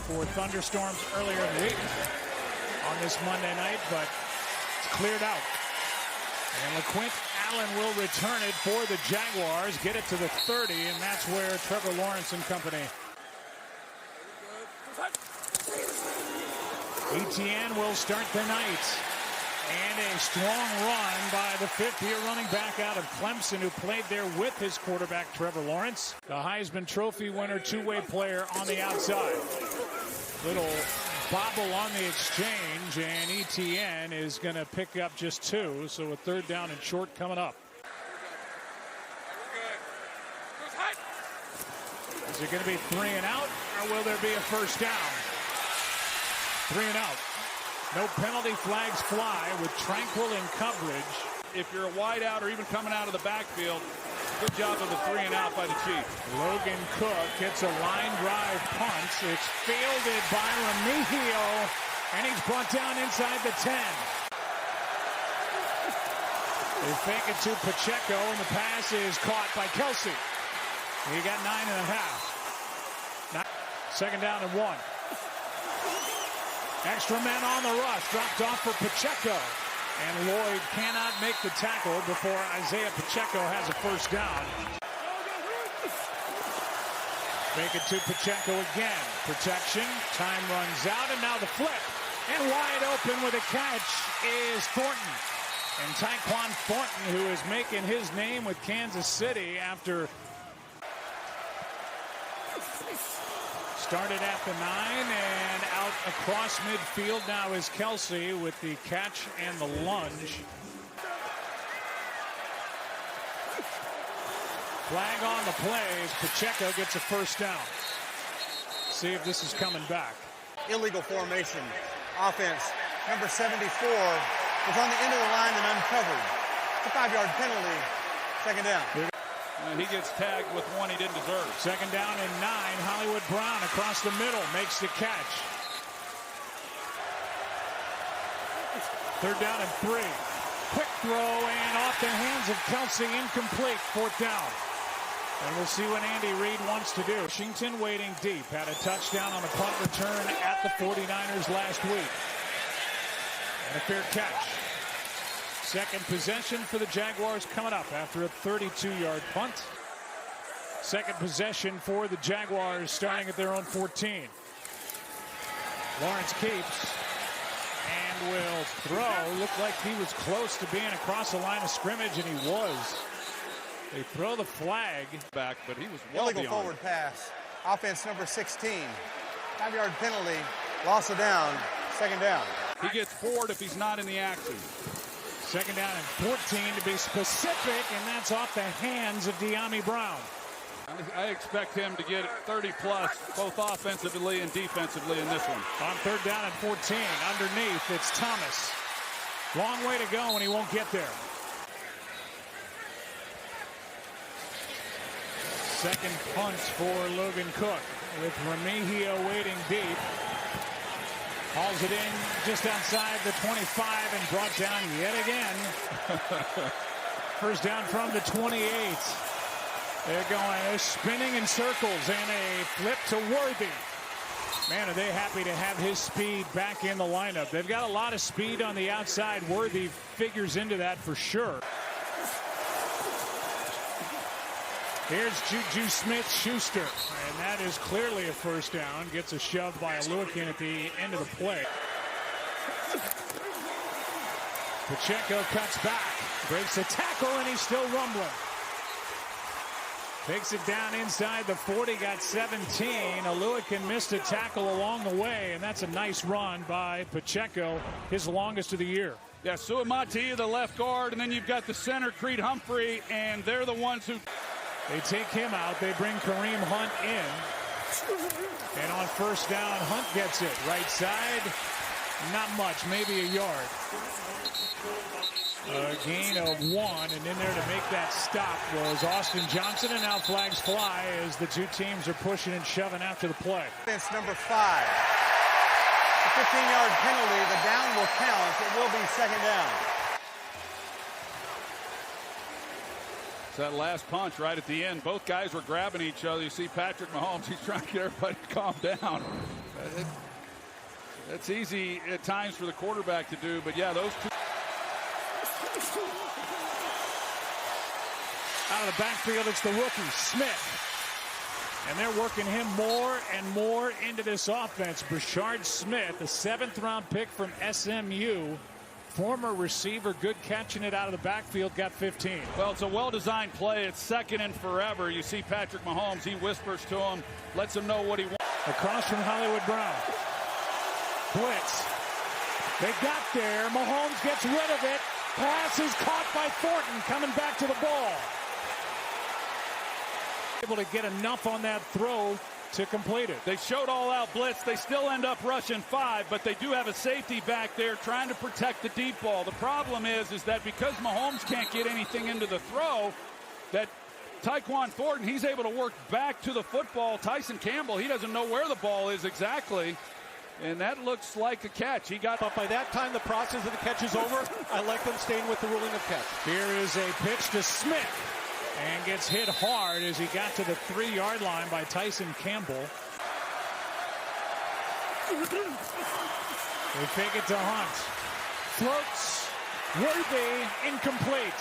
for thunderstorms earlier in the week on this Monday night, but it's cleared out. And LaQuint Allen will return it for the Jaguars, get it to the 30, and that's where Trevor Lawrence and company. Etienne will start the night. And a strong run by the fifth-year running back out of Clemson, who played there with his quarterback, Trevor Lawrence. The Heisman Trophy winner, two-way player on the outside. Little bobble on the exchange, and Etienne is going to pick up just two, so a third down and short coming up. Is it going to be 3 and out, or will there be a first down? 3 and out. No penalty flags fly with Tranquil in coverage. If you're a wide out or even coming out of the backfield, good job of the 3 and out by the Chiefs. Logan Cook gets a line drive punt. It's fielded by Remigio, and he's brought down inside the 10. They fake it to Pacheco, and the pass is caught by Kelsey. He got 9.5. Second down and 1. Extra men on the rush, dropped off for Pacheco. And Lloyd cannot make the tackle before Isaiah Pacheco has a first down. Make it to Pacheco again. Protection, time runs out, and now the flip. And wide open with a catch is Thornton. And Tyquan Thornton, who is making his name with Kansas City after started at the 9 and out across midfield. Now is Kelsey with the catch and the lunge. Flag on the plays. Pacheco gets a first down. See if this is coming back. Illegal formation. Offense. Number 74 was on the end of the line and uncovered. It's a 5-yard penalty. Second down. And he gets tagged with one he didn't deserve. Second down and 9. Hollywood Brown across the middle makes the catch. Third down and 3. Quick throw and off the hands of Kelsey, incomplete. Fourth down. And we'll see what Andy Reid wants to do. Washington waiting deep. Had a touchdown on the punt return at the 49ers last week. And a fair catch. Second possession for the Jaguars coming up after a 32-yard punt. Second possession for the Jaguars starting at their own 14. Lawrence keeps and will throw. Looked like he was close to being across the line of scrimmage, and he was. They throw the flag back, but he was well illegal beyond. Forward pass. Offense number 16. 5-yard penalty. Loss of down. Second down. He gets forward if he's not in the action. Second down and 14 to be specific, and that's off the hands of De'Ami Brown. I expect him to get 30-plus, both offensively and defensively in this one. On third down and 14, underneath, it's Thomas. Long way to go, and he won't get there. Second punt for Logan Cook with Remigio waiting deep. Hauls it in just outside the 25 and brought down yet again. First down from the 28. They're spinning in circles, and a flip to Worthy. Man, are they happy to have his speed back in the lineup. They've got a lot of speed on the outside. Worthy figures into that for sure. Here's Juju Smith-Schuster, and that is clearly a first down. Gets a shove by Aluakin at the end of the play. Pacheco cuts back, breaks a tackle, and he's still rumbling. Takes it down inside the 40, got 17. Aluakin missed a tackle along the way, and that's a nice run by Pacheco, his longest of the year. Yeah, Suamati, the left guard, and then you've got the center, Creed Humphrey, and they're the ones who... They take him out. They bring Kareem Hunt in. And on first down, Hunt gets it. Right side, not much, maybe a yard. A gain of 1, and in there to make that stop was Austin Johnson, and now flags fly as the two teams are pushing and shoving after the play. Offense number 5. A 15-yard penalty. The down will count. It will be second down. That last punch right at the end, both guys were grabbing each other. You see Patrick Mahomes, he's trying to get everybody to calm down. That's easy at times for the quarterback to do, but yeah, those two. Out of the backfield, it's the rookie, Smith. And they're working him more and more into this offense. Brashard Smith, the 7th-round pick from SMU. Former receiver, good catching it out of the backfield, got 15. Well, it's a well-designed play. It's second and forever. You see Patrick Mahomes, he whispers to him, lets him know what he wants. Across from Hollywood Brown. Blitz. They got there. Mahomes gets rid of it. Pass is caught by Thornton coming back to the ball. Able to get enough on that throw to complete it. They showed all-out blitz. They still end up rushing 5, but they do have a safety back there trying to protect the deep ball. The problem is that because Mahomes can't get anything into the throw, that Tyquan Thornton, he's able to work back to the football. Tyson Campbell, he doesn't know where the ball is exactly. And that looks like a catch. He got. But by that time, the process of the catch is over. I like them staying with the ruling of catch. Here is a pitch to Smith. And gets hit hard as he got to the 3-yard line by Tyson Campbell. They fake it to Hunt. Floats. Worthy. Incomplete.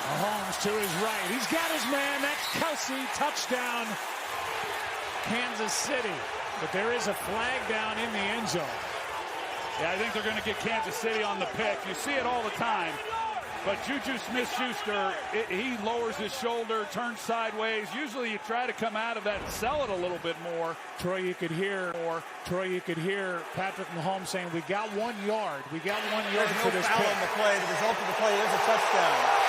Mahomes to his right. He's got his man. That's Kelsey. Touchdown. Kansas City. But there is a flag down in the end zone. Yeah, I think they're going to get Kansas City on the pick. You see it all the time. But Juju Smith-Schuster, he lowers his shoulder, turns sideways. Usually you try to come out of that and sell it a little bit more. Troy, you could hear Patrick Mahomes saying, we got 1 yard. We got 1 yard for this foul pick. On the play. The result of the play is a touchdown.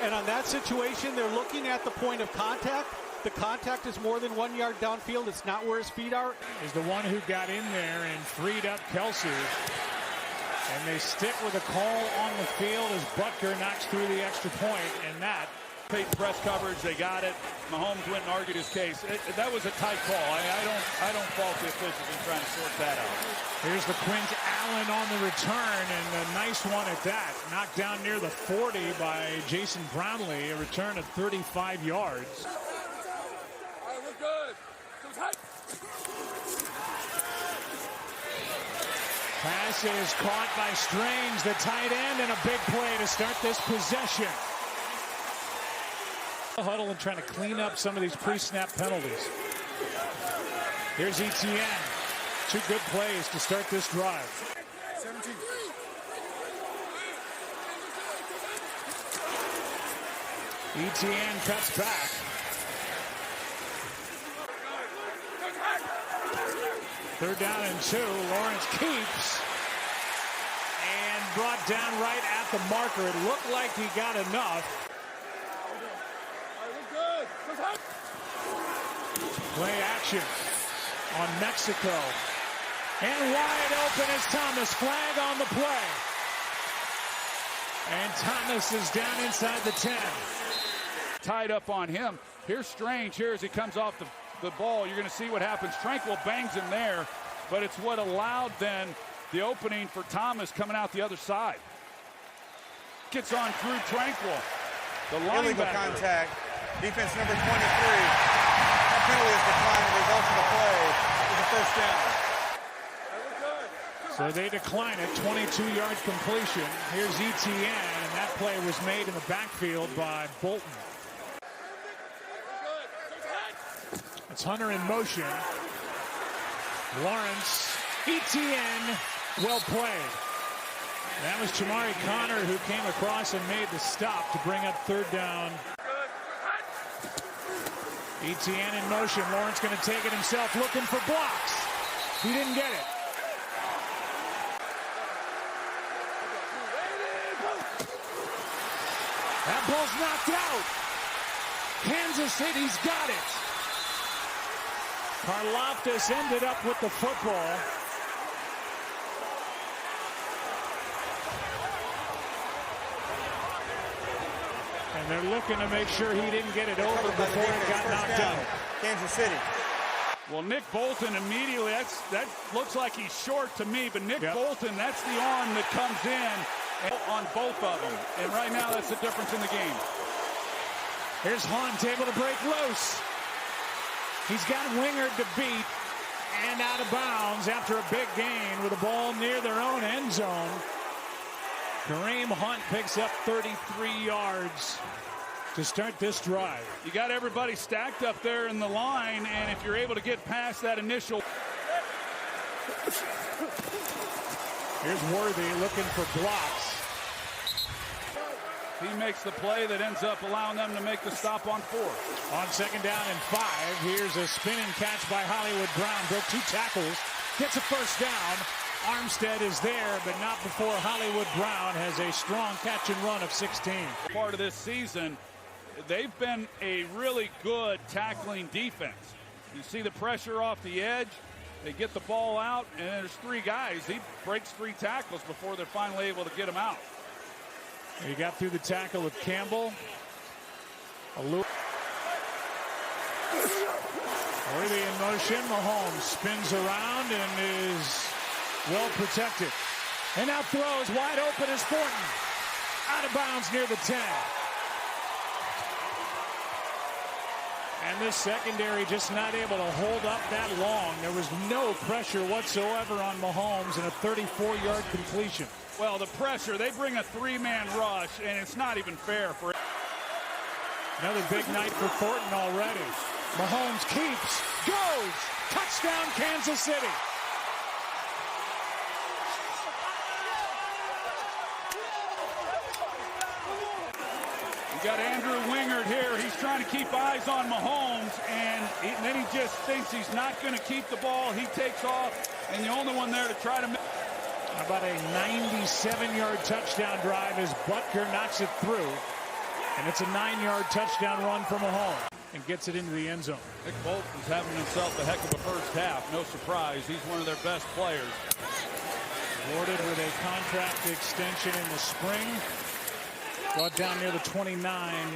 And on that situation, they're looking at the point of contact. The contact is more than 1 yard downfield. It's not where his feet are. Is the one who got in there and freed up Kelsey. And they stick with a call on the field as Butker knocks through the extra point, and that. Paid press coverage, they got it. Mahomes went and argued his case. That was a tight call. I don't fault the officials in trying to sort that out. Here's the Quint Allen on the return, and a nice one at that. Knocked down near the 40 by Jason Brownlee, a return of 35 yards. Pass is caught by Strange, the tight end, and a big play to start this possession. Huddle and trying to clean up some of these pre-snap penalties. Here's Etienne. 2 good plays to start this drive. 17. Etienne cuts back. Third down and 2. Lawrence keeps. And brought down right at the marker. It looked like he got enough. Play action on Mexico. And wide open is Thomas. Flag on the play. And Thomas is down inside the 10. Tied up on him. Here's Strange here as he comes off the ball. You're going to see what happens. Tranquil bangs him there, but it's what allowed then the opening for Thomas coming out the other side. Gets on through Tranquil. The Illegal linebacker. contact. Defense number 23. That penalty is declined. The result of the play is a first down. So they decline it. 22-yard completion. Here's Etienne, and that play was made in the backfield by Bolton. It's Hunter in motion. Lawrence, Etienne, well played. That was Chamari Connor who came across and made the stop to bring up third down. Etienne in motion. Lawrence going to take it himself, looking for blocks. He didn't get it. That ball's knocked out. Kansas City's got it. Karlaftis ended up with the football. And they're looking to make sure he didn't get it over before it got knocked out. Kansas City. Well, Nick Bolton immediately, that looks like he's short to me, but Nick Bolton, that's the arm that comes in on both of them. And right now, that's the difference in the game. Here's Hunt able to break loose. He's got Wingard to beat and out of bounds after a big gain with the ball near their own end zone. Kareem Hunt picks up 33 yards to start this drive. You got everybody stacked up there in the line, and if you're able to get past that initial. Here's Worthy looking for blocks. He makes the play that ends up allowing them to make the stop on 4. On 2nd down and 5, here's a spinning catch by Hollywood Brown. Broke 2 tackles, gets a first down. Armstead is there, but not before Hollywood Brown has a strong catch and run of 16. Part of this season, they've been a really good tackling defense. You see the pressure off the edge. They get the ball out, and there's 3 guys. He breaks 3 tackles before they're finally able to get him out. He got through the tackle with Campbell. Worthy in motion. Mahomes spins around and is well protected. And now throws wide open is Fortin. Out of bounds near the 10. And this secondary just not able to hold up that long. There was no pressure whatsoever on Mahomes and a 34-yard completion. Well, the pressure, they bring a 3-man rush, and it's not even fair for. Another big night for Thornton already. Mahomes keeps, goes, touchdown Kansas City. You got Andrew Wingard here. He's trying to keep eyes on Mahomes, and then he just thinks he's not going to keep the ball. He takes off, and the only one there to try to make. How about a 97-yard touchdown drive as Butker knocks it through. And it's a 9-yard touchdown run for Mahomes and gets it into the end zone. Nick Bolton's having himself a heck of a first half. No surprise. He's one of their best players. Awarded with a contract extension in the spring. Brought down near the 29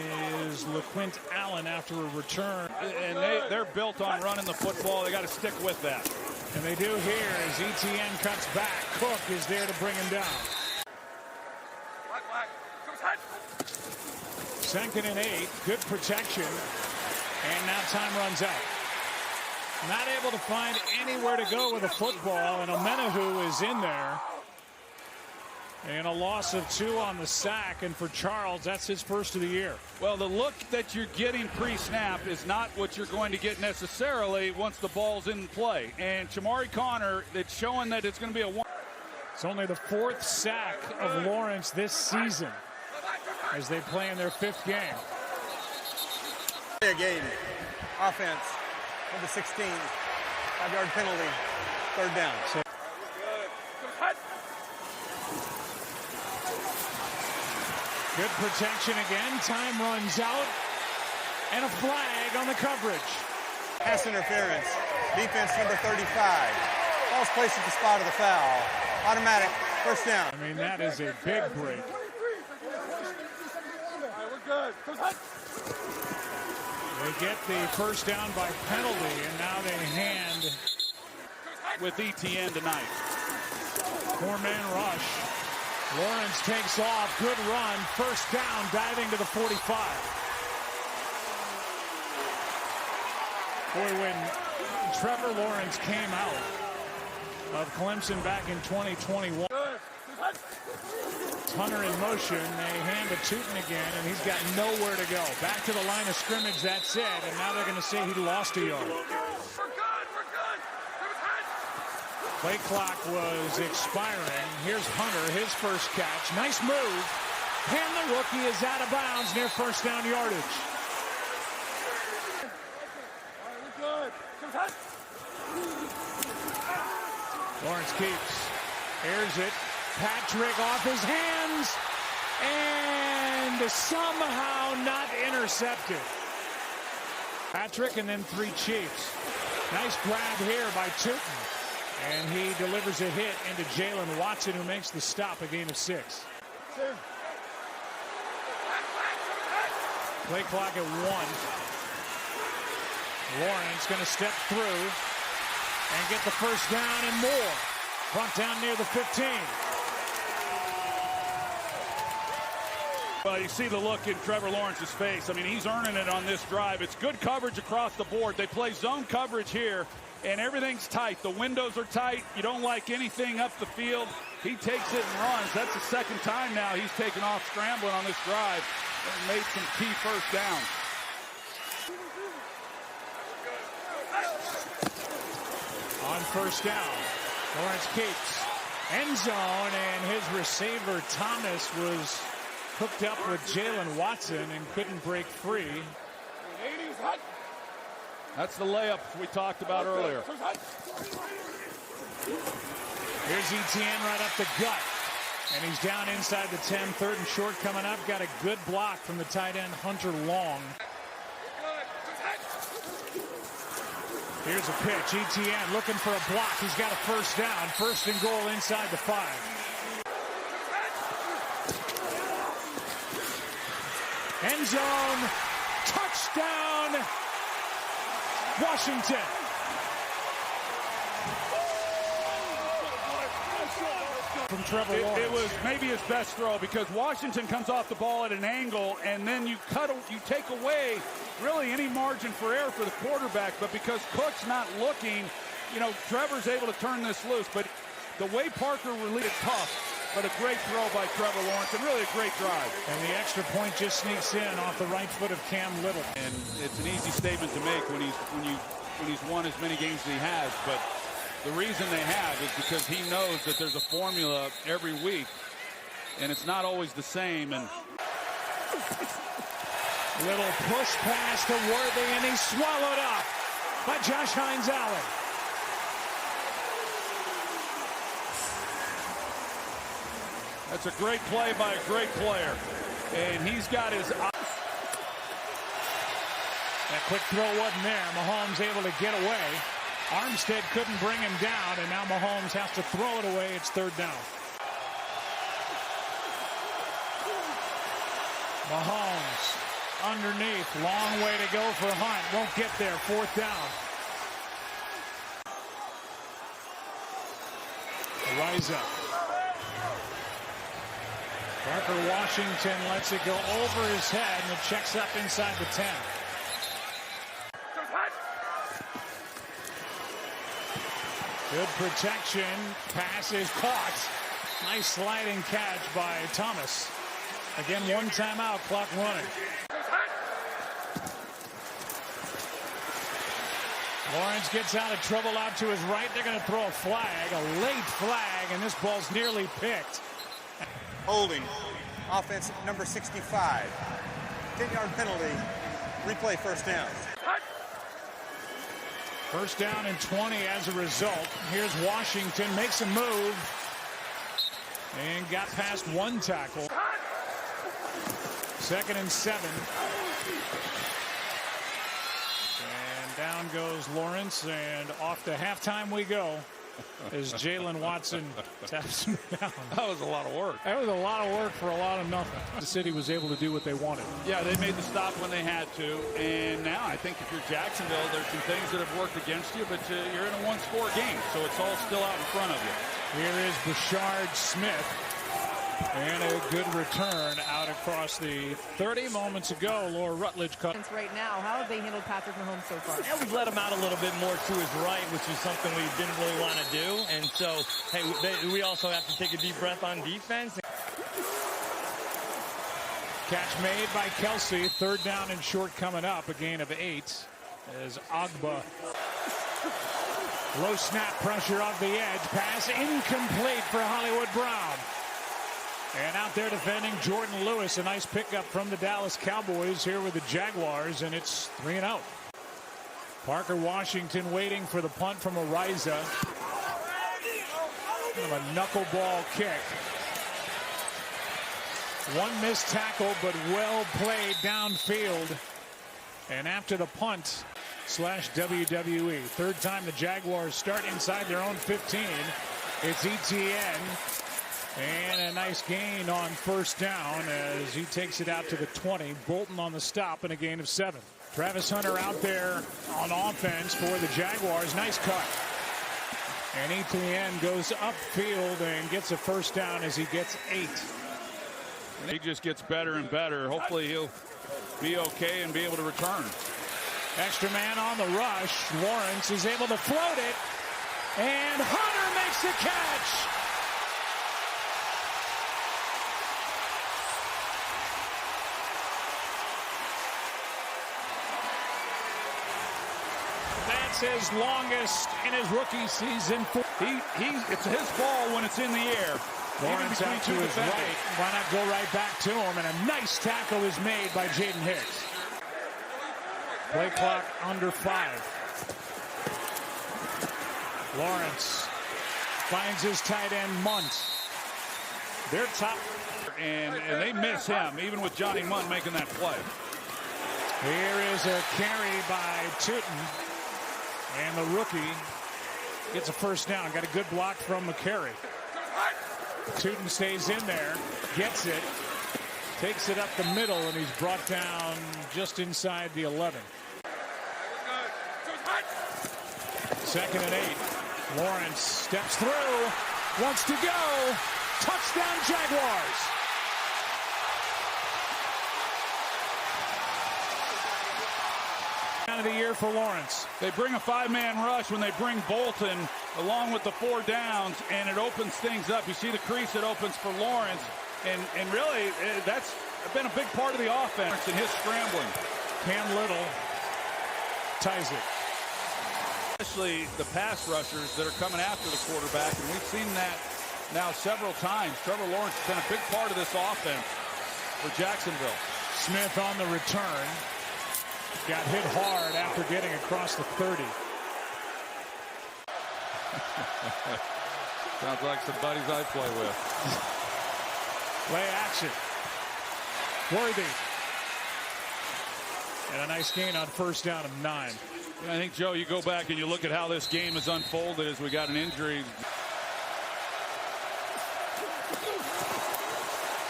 is LaQuint Allen after a return. And they're built on running the football. They got to stick with that. And they do here as ETN cuts back. Cook is there to bring him down. 2nd and 8. Good protection. And now time runs out. Not able to find anywhere to go with the football. And Omenahu is in there. And a loss of 2 on the sack. And for Charles, that's his first of the year. Well, the look that you're getting pre-snap is not what you're going to get necessarily once the ball's in play. And Shamari Connor, it's showing that it's going to be a 1. It's only the 4th sack of Lawrence this season as they play in their 5th game. A game. Offense. Number 16. 5-yard penalty. 3rd down. So good protection again. Time runs out. And a flag on the coverage. Pass interference. Defense number 35. Ball's placed at the spot of the foul. Automatic. First down. I mean, that is a big break. They get the first down by penalty, and now they hand with ETN tonight. 4-man rush. Lawrence takes off. Good run. First down, diving to the 45. Boy, when Trevor Lawrence came out of Clemson back in 2021. Hunter in motion. They hand to Tootin again, and he's got nowhere to go. Back to the line of scrimmage, that's it. And now they're going to say he lost a yard. Play clock was expiring. Here's Hunter, his first catch. Nice move. And the rookie is out of bounds near first down yardage. Lawrence keeps. Airs it. Patrick off his hands. And somehow not intercepted. Patrick and then 3 Chiefs. Nice grab here by Tootin. And he delivers a hit into Jalen Watson, who makes the stop, a gain of 6. Play clock at 1. Lawrence going to step through and get the first down and more. Brought down near the 15. Well, you see the look in Trevor Lawrence's face. I mean, he's earning it on this drive. It's good coverage across the board. They play zone coverage here, and everything's tight. The windows are tight. You don't like anything up the field. He takes it and runs. That's the second time now he's taken off scrambling on this drive and made some key first downs. On first down, Lawrence keeps end zone, and his receiver Thomas was hooked up with Jalen Watson and couldn't break free. That's the layup we talked about earlier. Here's Etienne right up the gut, and he's down inside the 10. Third and short coming up. Got a good block from the tight end Hunter Long. Here's a pitch. Etienne looking for a block. He's got a first down. First and goal inside the 5. End zone. Touchdown. Washington. From Trevor Lawrence. It was maybe his best throw because Washington comes off the ball at an angle, and then you take away really any margin for error for the quarterback. But because Cook's not looking, Trevor's able to turn this loose. But the way Parker released it, tough, but a great throw by Trevor Lawrence, and really a great drive. And the extra point just sneaks in off the right foot of Cam Little. And it's an easy statement to make when he's won as many games as he has. But the reason they have is because he knows that there's a formula every week, and it's not always the same. And little push pass to Worthy, and he's swallowed up by Josh Hines-Allen. That's a great play by a great player, and he's got his eyes. That quick throw wasn't there. Mahomes able to get away. Armstead couldn't bring him down, and now Mahomes has to throw it away. It's third down. Mahomes underneath. Long way to go for Hunt. Won't get there. Fourth down. Rise up. Parker Washington lets it go over his head, and it checks up inside the 10. Good protection. Pass is caught. Nice sliding catch by Thomas. Again, one timeout, clock running. Lawrence gets out of trouble out to his right. They're going to throw a flag, a late flag, and this ball's nearly picked. Holding. Offense number 65. 10-yard penalty. Replay first down. First down and 20 as a result. Here's Washington, makes a move, and got past one tackle. Second and 7. And down goes Lawrence, and off to halftime we go as Jalen Watson taps him down. That was a lot of work. That was a lot of work for a lot of nothing. The city was able to do what they wanted. Yeah, they made the stop when they had to, and now I think if you're Jacksonville, there's some things that have worked against you, but you're in a one-score game, so it's all still out in front of you. Here is Bashard Smith, and a good return out across the 30 moments ago. Laura Rutledge cut. Right now, how have they handled Patrick Mahomes so far? Yeah, we've let him out a little bit more to his right, which is something we didn't really want to do. And so, hey, we also have to take a deep breath on defense. Catch made by Kelsey. Third down and short coming up. A gain of 8 as Agba. Low snap pressure off the edge. Pass incomplete for Hollywood Brown. And out there defending Jordan Lewis. A nice pickup from the Dallas Cowboys here with the Jaguars, and it's 3-0. Parker Washington waiting for the punt from Ariza. Kind of a knuckleball kick. One missed tackle, but well played downfield. And after the punt / WWE. Third time the Jaguars start inside their own 15. It's Etienne. And a nice gain on first down as he takes it out to the 20. Bolton on the stop and a gain of 7. Travis Hunter out there on offense for the Jaguars. Nice cut. And Etienne goes upfield and gets a first down as he gets 8. And he just gets better and better. Hopefully he'll be okay and be able to return. Extra man on the rush. Lawrence is able to float it. And Hunter makes the catch. That's his longest in his rookie season. It's his ball when it's in the air. Lawrence out to his right. Why not go right back to him? And a nice tackle is made by Jaden Hicks. Play clock under 5. Lawrence finds his tight end Munt. They're top. And they miss him, even with Johnny Munt making that play. Here is a carry by Tootin. And the rookie gets a first down. Got a good block from McCary. Tootin stays in there, gets it, takes it up the middle, and he's brought down just inside the 11. 2nd and 8. Lawrence steps through, wants to go. Touchdown Jaguars. Of the year for Lawrence. They bring a 5-man rush when they bring Bolton along with the 4 downs, and it opens things up. You see the crease it opens for Lawrence, and really that's been a big part of the offense in his scrambling. Cam Little ties it. Especially the pass rushers that are coming after the quarterback, and we've seen that now several times. Trevor Lawrence has been a big part of this offense for Jacksonville. Smith on the return. Got hit hard after getting across the 30. Sounds like some buddies I play with. Play action. Worthy. And a nice gain on first down of 9. And I think, Joe, you go back and you look at how this game has unfolded as we got an injury.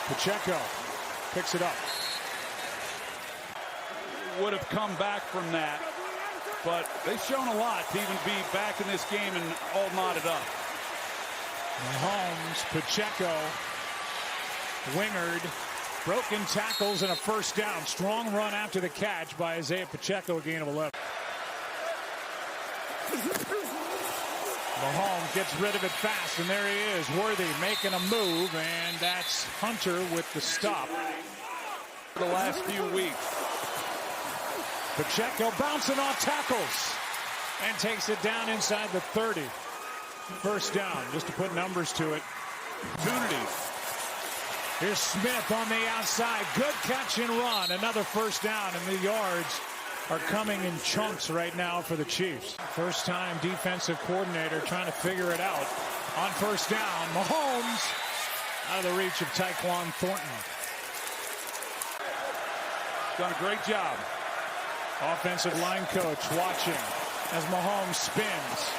Pacheco picks it up. Would have come back from that, but they've shown a lot to even be back in this game and all knotted up. Mahomes, Pacheco, Wingard, broken tackles and a first down. Strong run after the catch by Isaiah Pacheco, a gain of 11. Mahomes gets rid of it fast, and there he is, Worthy making a move, and that's Hunter with the stop. The last few weeks. Pacheco bouncing off tackles and takes it down inside the 30. First down, just to put numbers to it. Opportunities. Here's Smith on the outside. Good catch and run. Another first down, and the yards are coming in chunks right now for the Chiefs. First time defensive coordinator trying to figure it out. On first down, Mahomes out of the reach of Tyquan Thornton. Done a great job. Offensive line coach watching as Mahomes spins,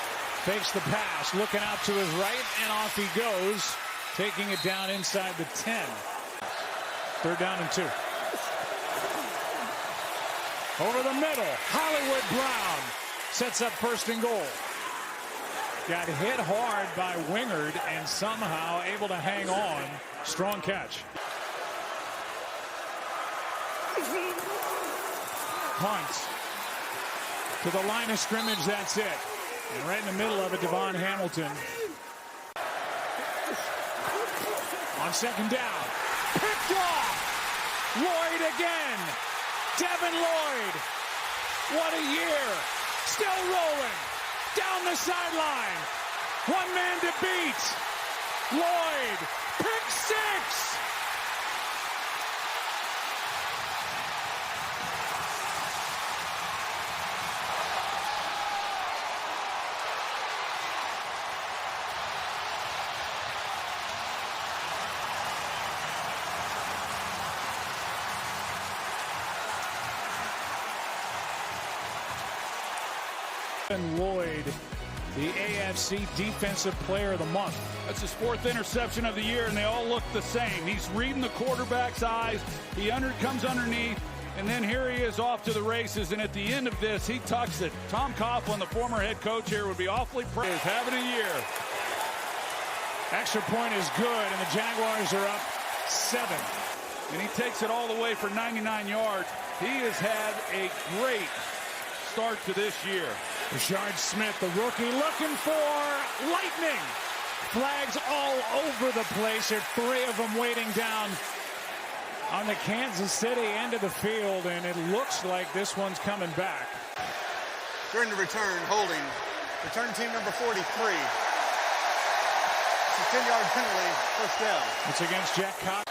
fakes the pass, looking out to his right, and off he goes, taking it down inside the 10. 3rd down and 2. Over the middle, Hollywood Brown sets up 1st and goal. Got hit hard by Wingard and somehow able to hang on. Strong catch. Hunt to the line of scrimmage, that's it. And right in the middle of it, Devon Hamilton. On 2nd down, picked off. Lloyd again. Devin Lloyd. What a year. Still rolling. Down the sideline. One man to beat. Lloyd. Pick 6. Lloyd, the AFC Defensive Player of the Month. That's his 4th interception of the year, and they all look the same. He's reading the quarterback's eyes. He comes underneath, and then here he is off to the races. And at the end of this, he tucks it. Tom Coughlin, the former head coach here, would be awfully proud. He's having a year. Extra point is good, and the Jaguars are up 7. and he takes it all the way for 99 yards. He has had a great start to this year. Rashard Smith, the rookie, looking for lightning. Flags all over the place. There are 3 of them waiting down on the Kansas City end of the field, and it looks like this one's coming back. During the return, holding. Return team number 43. It's a 10-yard penalty, first down. It's against Jack Cox.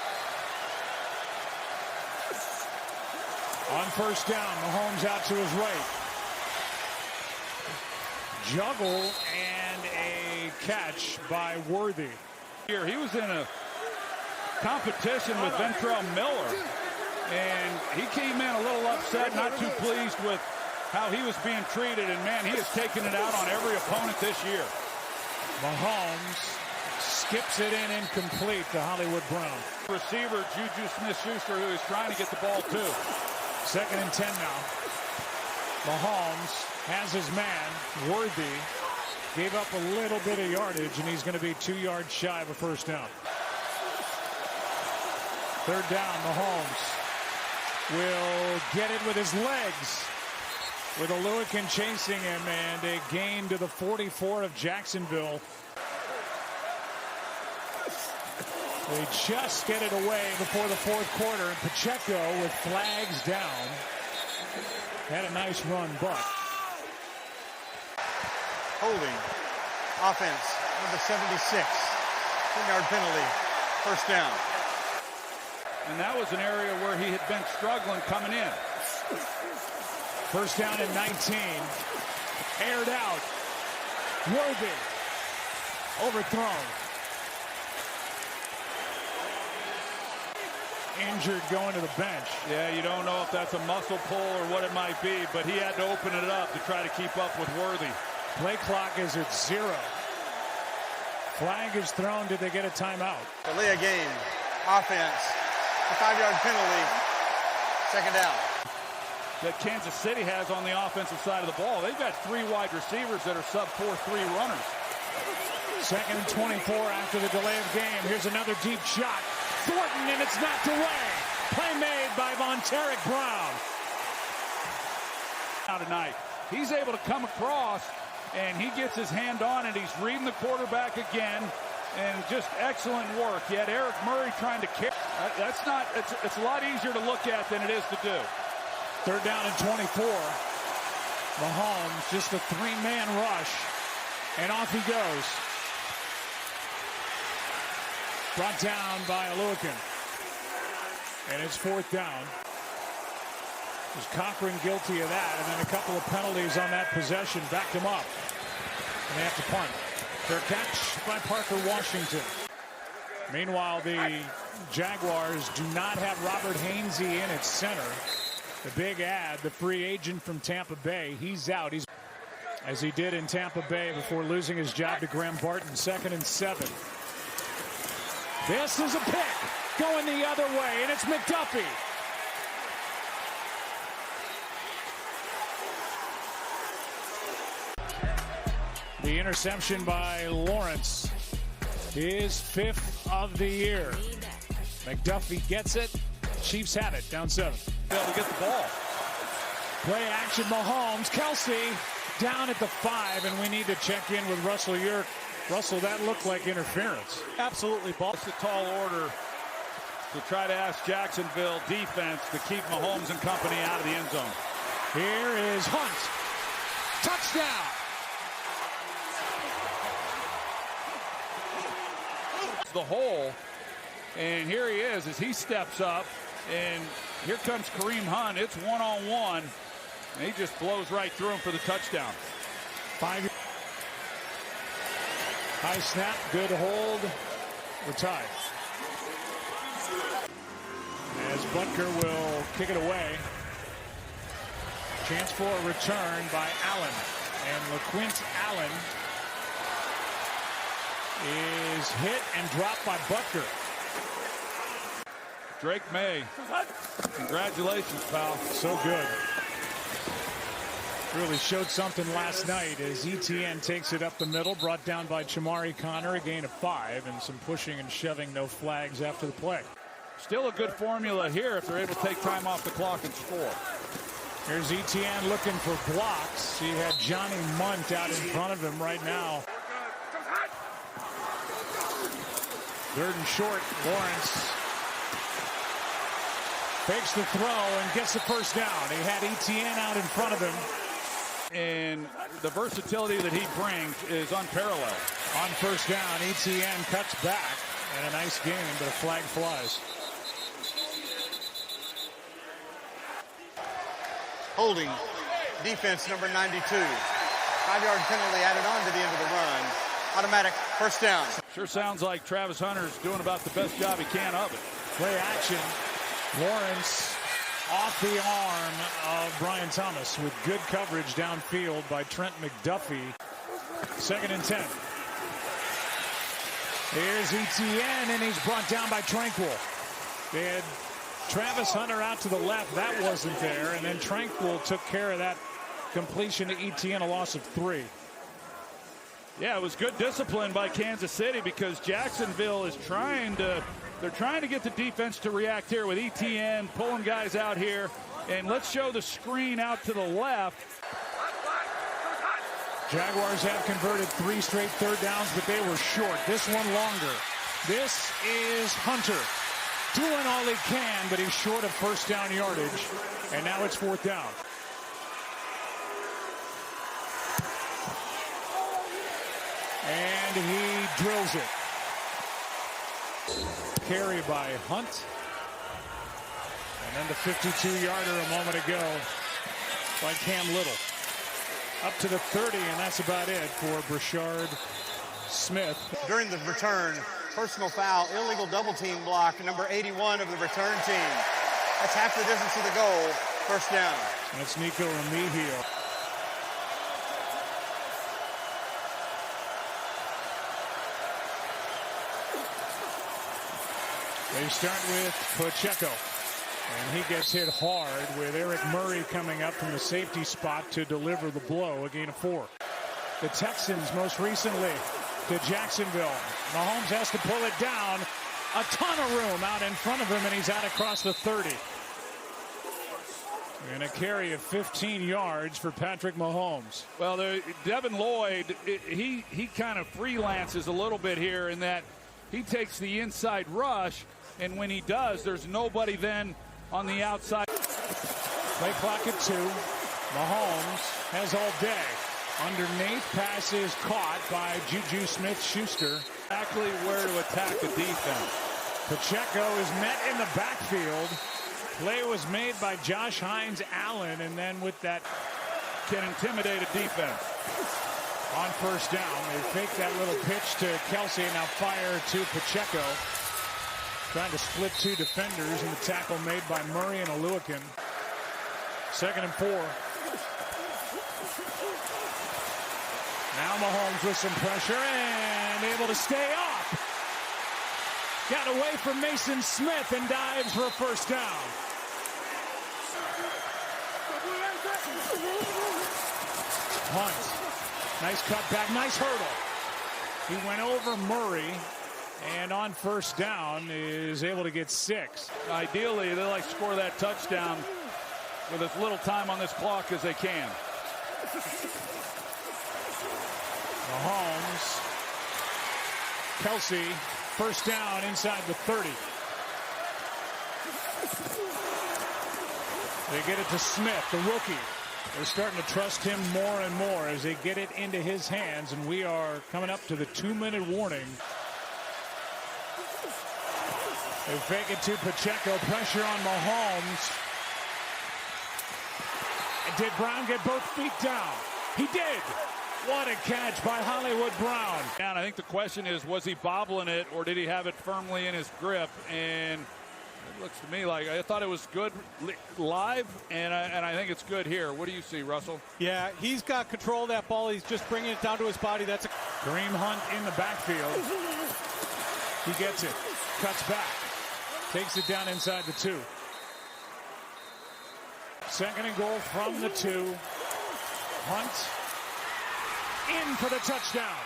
On first down, Mahomes out to his right. Juggle and a catch by Worthy. Here, he was in a competition with Ventrell Miller, and he came in a little upset, not too pleased with how he was being treated, and man, he has taken it out on every opponent this year. Mahomes skips it in incomplete to Hollywood Brown. Receiver Juju Smith-Schuster, who is trying to get the ball too. 2nd and 10 now. Mahomes has his man, Worthy. Gave up a little bit of yardage, and he's going to be 2 yards shy of a first down. 3rd down, Mahomes will get it with his legs, with Oluwakin chasing him, and a gain to the 44 of Jacksonville. They just get it away before the 4th quarter, and Pacheco with flags down. Had a nice run, but Holding. Offense, number 76. 10-yard penalty, first down. And that was an area where he had been struggling coming in. First down and 19. Aired out. Worthy. Overthrown. Injured going to the bench. Yeah, you don't know if that's a muscle pull or what it might be, but he had to open it up to try to keep up with Worthy. Play clock is at 0. Flag is thrown. Did they get a timeout? Delay a game. Offense. A 5-yard penalty. 2nd down. That Kansas City has on the offensive side of the ball. They've got 3 wide receivers that are sub 4.3 runners. 2nd and 24 after the delay of game. Here's another deep shot. Thornton, and it's knocked away. Play made by Vonteric Brown. Now tonight, he's able to come across, and he gets his hand on it. He's reading the quarterback again, and just excellent work. Yet Eric Murray trying to carry. That's not. It's a lot easier to look at than it is to do. 3rd down and 24. Mahomes, just a 3-man rush, and off he goes. Brought down by Oluwakin. And it's 4th down. Was Cochran guilty of that, and then a couple of penalties on that possession backed him up. And they have to punt. Fair catch by Parker Washington. Meanwhile, the Jaguars do not have Robert Hainsey in at center. The big ad, the free agent from Tampa Bay, he's out. He's as he did in Tampa Bay before losing his job to Graham Barton. 2nd and 7. This is a pick going the other way, and it's McDuffie. The interception by Lawrence, his 5th of the year. McDuffie gets it. Chiefs have it, down 7. Able to get the ball. Play action, Mahomes. Kelsey down at the 5, and we need to check in with Russell Yerk. Russell, that looked like interference. Absolutely. Ball. It's a tall order to try to ask Jacksonville defense to keep Mahomes and company out of the end zone. Here is Hunt. Touchdown. The hole, and here he is as he steps up, and here comes Kareem Hunt. It's one-on-one, and he just blows right through him for the touchdown. 5. High snap, good hold. We're tied. As Butker will kick it away. Chance for a return by Allen. And LaQuint Allen is hit and dropped by Butker. Drake May, congratulations, pal. So good. Really showed something last night as ETN takes it up the middle, brought down by Chamari Connor, a gain of 5, and some pushing and shoving, no flags after the play. Still a good formula here if they're able to take time off the clock and score. Here's Etienne looking for blocks. He had Johnny Munt out in front of him right now. Third and short. Lawrence fakes the throw and gets the first down. He had Etienne out in front of him. And the versatility that he brings is unparalleled. On first down, Etienne cuts back. And a nice game, but a flag flies. Holding defense number 92. 5-yard penalty added on to the end of the run. Automatic first down. Sure sounds like Travis Hunter's doing about the best job he can of it. Play action. Lawrence off the arm of Brian Thomas with good coverage downfield by Trent McDuffie. 2nd and 10. Here's Etienne, and he's brought down by Tranquil. They had Travis Hunter out to the left. That wasn't there. And then Tranquil took care of that completion to Etienne, a loss of 3. Yeah, it was good discipline by Kansas City because Jacksonville is trying to get the defense to react here with Etienne pulling guys out here. And let's show the screen out to the left. Jaguars have converted 3 straight third downs, but they were short. This one longer. This is Hunter doing all he can, but he's short of first down yardage. And now it's 4th down. And he drills it. Carry by Hunt. And then the 52-yarder a moment ago by Cam Little. Up to the 30, and that's about it for Brashard Smith. During the return, personal foul, illegal double team block, number 81 of the return team. That's half the distance to the goal, first down. That's Nico Remigio. They start with Pacheco. And he gets hit hard with Eric Murray coming up from the safety spot to deliver the blow, a gain of 4. The Texans most recently to Jacksonville. Mahomes has to pull it down. A ton of room out in front of him, and he's out across the 30. And a carry of 15 yards for Patrick Mahomes. Well, Devin Lloyd, he kind of freelances a little bit here in that he takes the inside rush, and when he does, there's nobody then on the outside. Play clock at 2. Mahomes has all day. Underneath, pass is caught by Juju Smith-Schuster. Exactly where to attack the defense. Pacheco is met in the backfield. Play was made by Josh Hines-Allen, and then with that can intimidate a defense. On first down, they fake that little pitch to Kelsey, and now fire to Pacheco. Trying to split 2 defenders, and the tackle made by Murray and Aluakin. 2nd and 4. Now Mahomes with some pressure and able to stay off. Got away from Mason Smith and dives for a first down. Hunt. Nice cutback, nice hurdle. He went over Murray. And on first down is able to get 6. Ideally, they like to score that touchdown with as little time on this clock as they can. Mahomes, Kelsey, first down inside the 30. They get it to Smith, the rookie. They're starting to trust him more and more as they get it into his hands, and we are coming up to the 2-minute warning. They fake it to Pacheco. Pressure on Mahomes. And did Brown get both feet down? He did. What a catch by Hollywood Brown. And I think the question is, was he bobbling it or did he have it firmly in his grip? And it looks to me like I thought it was good live, and I think it's good here. What do you see, Russell? Yeah, he's got control of that ball. He's just bringing it down to his body. That's a Kareem Hunt in the backfield. He gets it. Cuts back. Takes it down inside the 2. 2nd and goal from the 2. Hunt in for the touchdown.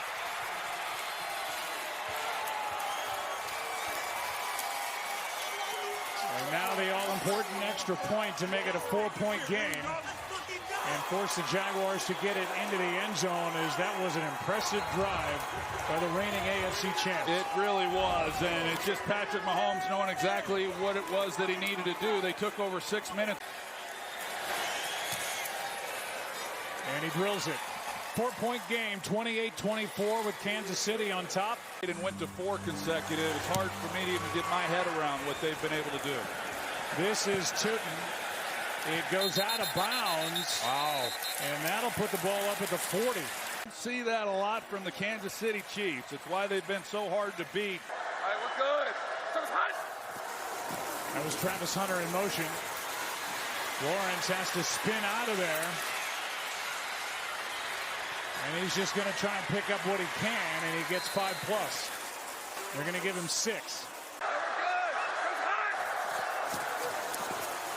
important extra point to make it a 4-point game and force the Jaguars to get it into the end zone, as that was an impressive drive by the reigning AFC champs. It really was, and it's just Patrick Mahomes knowing exactly what it was that he needed to do. They took over 6 minutes. And he drills it. 4-point game, 28-24 with Kansas City on top. And went to 4 consecutive. It's hard for me to even get my head around what they've been able to do. This is Tootin. It goes out of bounds. Wow. And that'll put the ball up at the 40. See that a lot from the Kansas City Chiefs. It's why they've been so hard to beat. All right, we're good. That was Travis Hunter in motion. Lawrence has to spin out of there. And he's just going to try and pick up what he can, and he gets 5+. They're going to give him 6.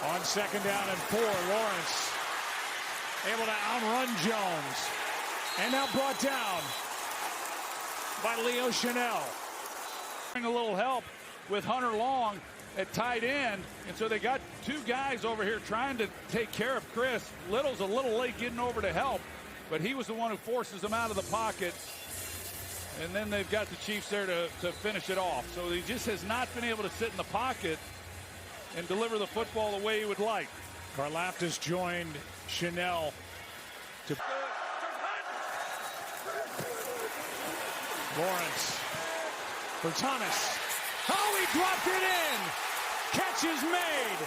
On 2nd down and 4, Lawrence able to outrun Jones. And now brought down by Leo Chanel. A little help with Hunter Long at tight end, and so they got 2 guys over here trying to take care of Chris. Little's a little late getting over to help, but he was the one who forces him out of the pocket. And then they've got the Chiefs there to finish it off. So he just has not been able to sit in the pocket and deliver the football the way he would like. Karlaftis joined Chanel to Lawrence for Thomas. Oh, he dropped it in. Catch is made.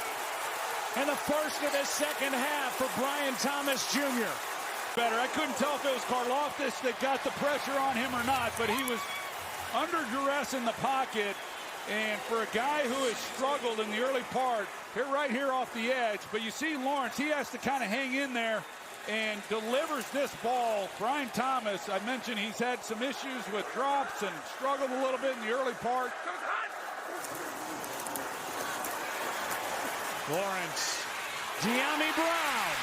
And the first of the second half for Brian Thomas Jr. Better. I couldn't tell if it was Karlaftis that got the pressure on him or not, but he was under duress in the pocket. And for a guy who has struggled in the early part, right here off the edge, but you see Lawrence, he has to kind of hang in there and delivers this ball. Brian Thomas, I mentioned he's had some issues with drops and struggled a little bit in the early part. Lawrence, De'Ami Brown,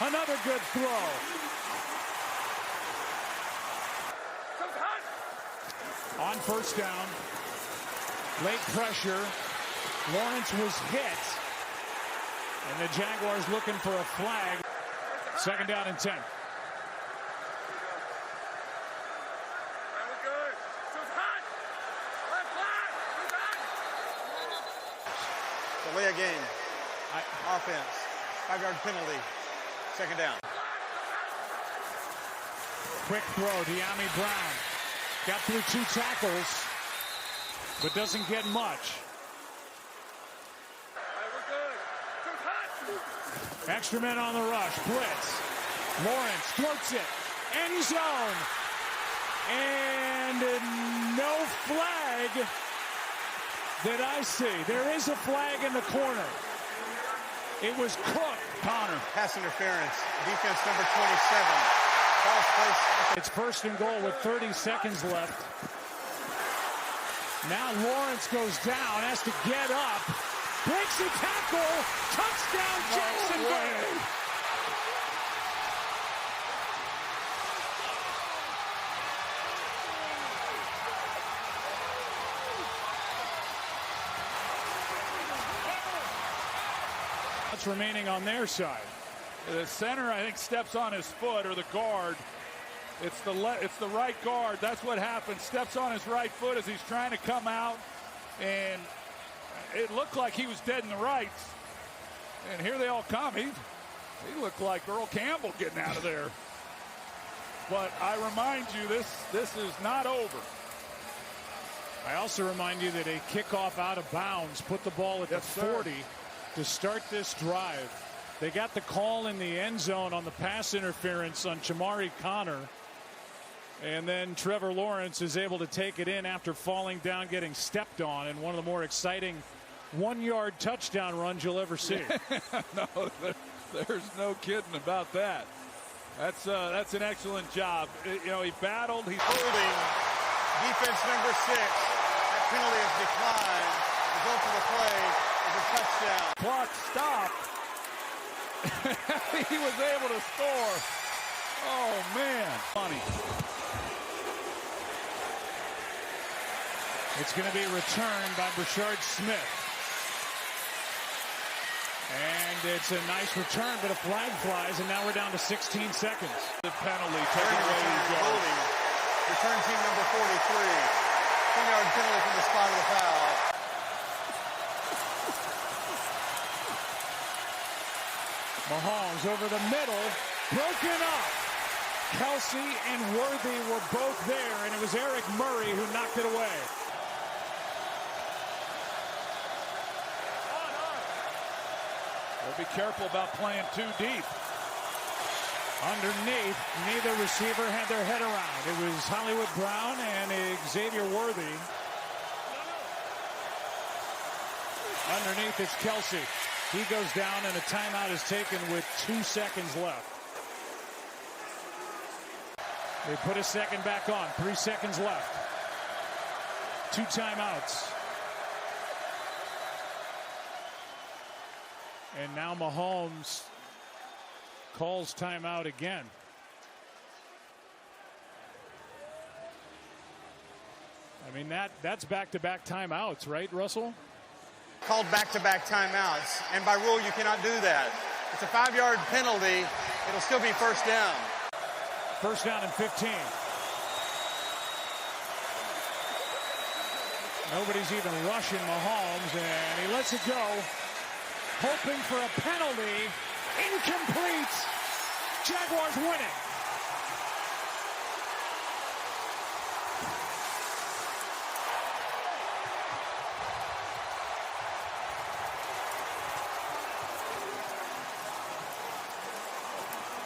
another good throw. On 1st down, late pressure, Lawrence was hit, and the Jaguars looking for a flag. 2nd down and 10. Delay a game. Offense. 5-yard penalty. 2nd down. Quick throw, De'Ami Brown. Got through 2 tackles, but doesn't get much. Extra men on the rush. Blitz. Lawrence floats it. End zone. And no flag that I see. There is a flag in the corner. It was Cook. Connor. Pass interference. Defense number 27. Ball's placed. It's 1st and goal with 30 seconds left. Now Lawrence goes down, has to get up. Breaks the tackle. Touchdown, Jacksonville. What's remaining on their side? The center, I think, steps on his foot, or the guard. It's the right guard. That's what happened. Steps on his right foot as he's trying to come out, and it looked like he was dead in the rights. And here they all come. He looked like Earl Campbell getting out of there. But I remind you, this is not over. I also remind you that a kickoff out of bounds put the ball at the 40 to start this drive. They got the call in the end zone on the pass interference on Chamari Connor. And then Trevor Lawrence is able to take it in after falling down, getting stepped on, in one of the more exciting 1-yard touchdown runs you'll ever see. No, there's no kidding about that. That's an excellent job. You know, he battled. He's holding. Defense number 6. That penalty is declined. Result of the play is a touchdown. Clock stopped. He was able to score. Oh, man. Funny. It's going to be returned by Brashard Smith. And it's a nice return, but a flag flies, and now we're down to 16 seconds. The penalty taken away his yard. Holding. Return team number 43. 10-yard penalty from the spot of the foul. Mahomes over the middle, broken up. Kelsey and Worthy were both there, and it was Eric Murray who knocked it away. Well, be careful about playing too deep. Underneath, neither receiver had their head around. It was Hollywood Brown and Xavier Worthy. Underneath, it's Kelsey. He goes down, and a timeout is taken with 2 seconds left. They put a second back on. 3 seconds left. 2 timeouts. And now Mahomes calls timeout again. I mean, that's back-to-back timeouts, right, Russell? Called back-to-back timeouts. And by rule, you cannot do that. It's a 5-yard penalty. It'll still be first down. First down and 15. Nobody's even rushing Mahomes, and he lets it go. Hoping for a penalty. Incomplete. Jaguars win it.